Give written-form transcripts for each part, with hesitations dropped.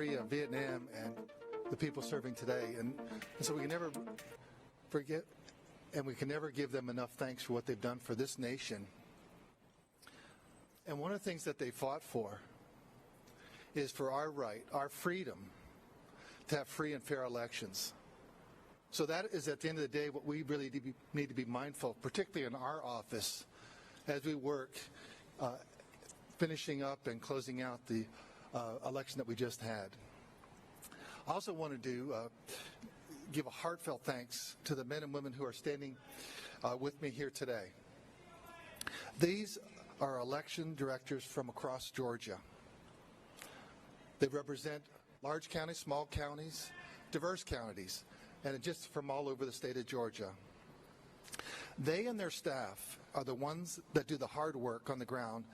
Korea, Vietnam, and the people serving today. And so we can never forget, and we can never give them enough thanks for what they've done for this nation. And one of the things that they fought for is for our right, our freedom, to have free and fair elections. So that is, at the end of the day, what we really need to be mindful of, particularly in our office, as we work finishing up and closing out the election that we just had. I also wanted to give a heartfelt thanks to the men and women who are standing with me here today. These are election directors from across Georgia. They represent large counties, small counties, diverse counties, and just from all over the state of Georgia. They and their staff are the ones that do the hard work on the ground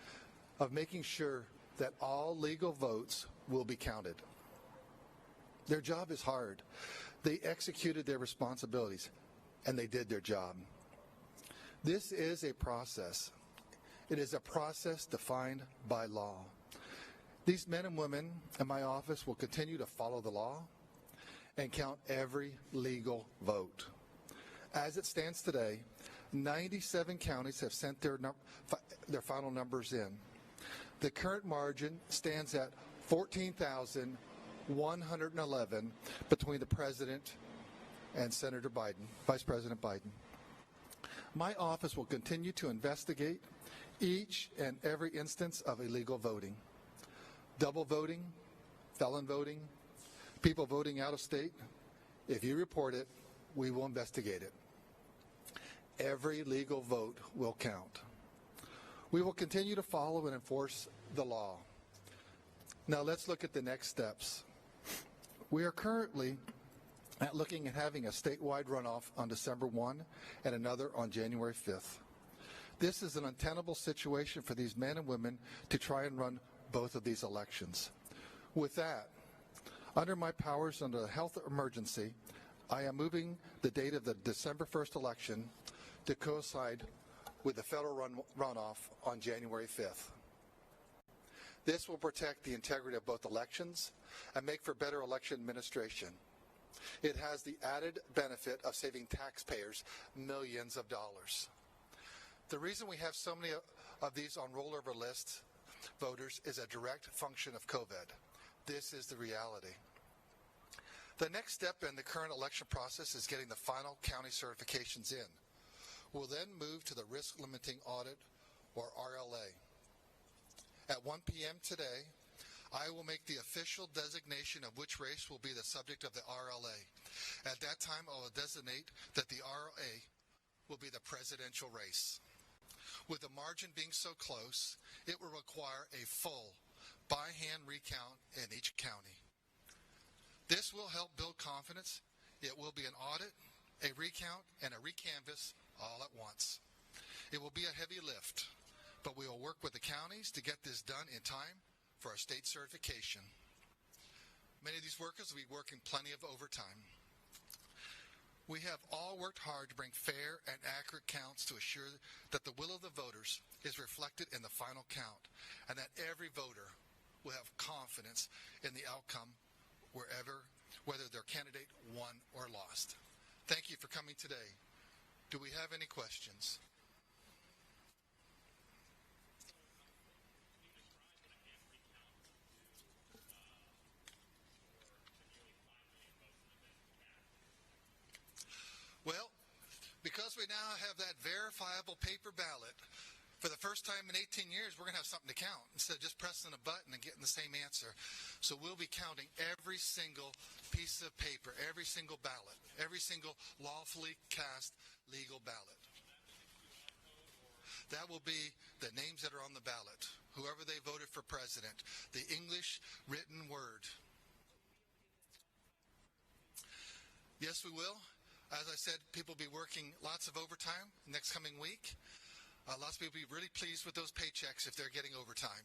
of making sure that all legal votes will be counted. Their job is hard. They executed their responsibilities, and they did their job. This is a process. It is a process defined by law. These men and women in my office will continue to follow the law and count every legal vote. As it stands today, 97 counties have sent their final numbers in. The current margin stands at 14,111 between the President and Senator Biden, Vice President Biden. My office will continue to investigate each and every instance of illegal voting. Double voting, felon voting, people voting out of state. If you report it, we will investigate it. Every legal vote will count. We will continue to follow and enforce the law. Now let's look at the next steps. We are currently looking at having a statewide runoff on December 1 and another on January 5th. This is an untenable situation for these men and women to try and run both of these elections. With that, under my powers under the health emergency, I am moving the date of the December 1st election to coincide with the federal runoff on January 5th. This will protect the integrity of both elections and make for better election administration. It has the added benefit of saving taxpayers millions of dollars. The reason we have so many of these on rollover lists voters is a direct function of COVID. This is the reality. The next step in the current election process is getting the final county certifications in. We'll then move to the risk limiting audit, or RLA. At 1 p.m. today, I will make the official designation of which race will be the subject of the RLA. At that time, I will designate that the RLA will be the presidential race. With the margin being so close, it will require a full by-hand recount in each county. This will help build confidence. It will be an audit, a recount, and a recanvass all at once. It will be a heavy lift, but we will work with the counties to get this done in time for our state certification. Many of these workers will be working plenty of overtime. We have all worked hard to bring fair and accurate counts to assure that the will of the voters is reflected in the final count and that every voter will have confidence in the outcome whether their candidate won or lost. Thank you for coming today. Do we have any questions? Well, because we now have that verifiable paper ballot, for the first time in 18 years, we're going to have something to count instead of just pressing a button and getting the same answer. So we'll be counting every single piece of paper, every single ballot, every single lawfully cast legal ballot. That will be the names that are on the ballot, whoever they voted for president, the English written word. Yes, we will. As I said, people will be working lots of overtime next coming week. Lots of people will be really pleased with those paychecks if they're getting overtime.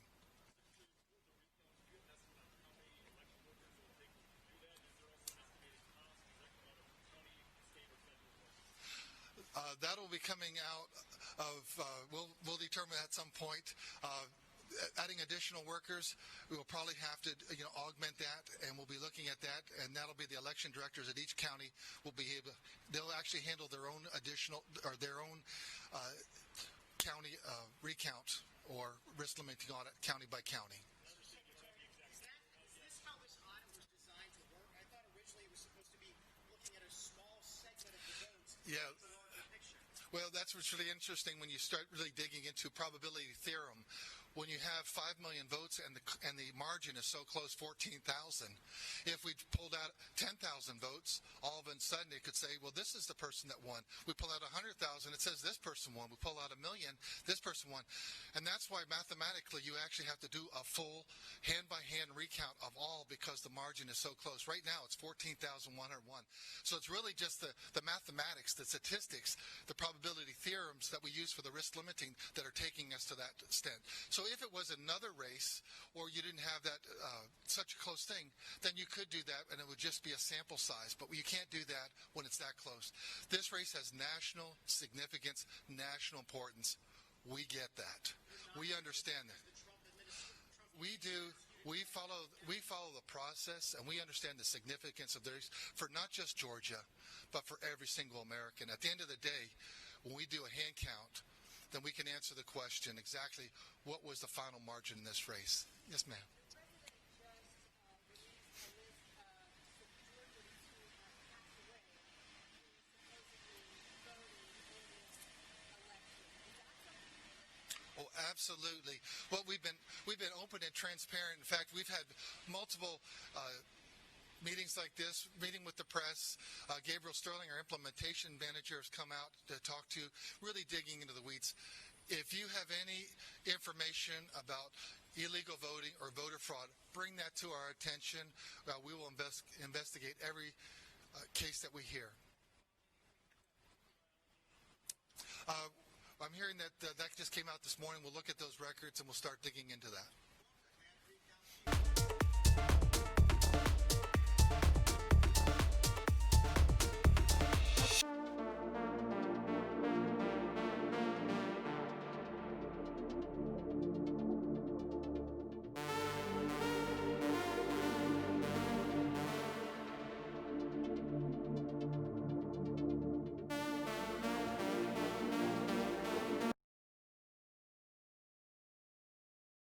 That'll be coming out of, we'll determine at some point. adding additional workers, we will probably have to augment that, and we'll be looking at that, and that'll be the election directors at each county will be able. They'll actually handle their own additional or their own county recount or risk limiting audit county by county. Is this how this audit was designed to work? I thought originally it was supposed to be looking at a small segment of the votes. Yeah. Well, that's what's really interesting when you start really digging into probability theorem. When you have 5 million votes and the margin is so close, 14,000, if we pulled out 10,000 votes, all of a sudden it could say, well, this is the person that won. We pull out 100,000, it says this person won. We pull out 1 million, this person won. And that's why mathematically you actually have to do a full hand-by-hand recount of all because the margin is so close. Right now it's 14,101. So it's really just the mathematics, the statistics, the probability theorems that we use for the risk limiting that are taking us to that extent. So if it was another race or you didn't have that such a close thing, then you could do that and it would just be a sample size. But you can't do that when it's that close. This race has national significance, national importance. We get that. We understand that. We do. We follow the process, and we understand the significance of this for not just Georgia, but for every single American. At the end of the day, when we do a hand count, then we can answer the question exactly what was the final margin in this race. Yes, ma'am. Oh, absolutely. Well, we've been open and transparent. In fact, we've had multiple meetings like this, meeting with the press. Gabriel Sterling, our implementation manager, has come out to talk to, really digging into the weeds. If you have any information about illegal voting or voter fraud, bring that to our attention. We will investigate every case that we hear. I'm hearing that that just came out this morning. We'll look at those records and we'll start digging into that.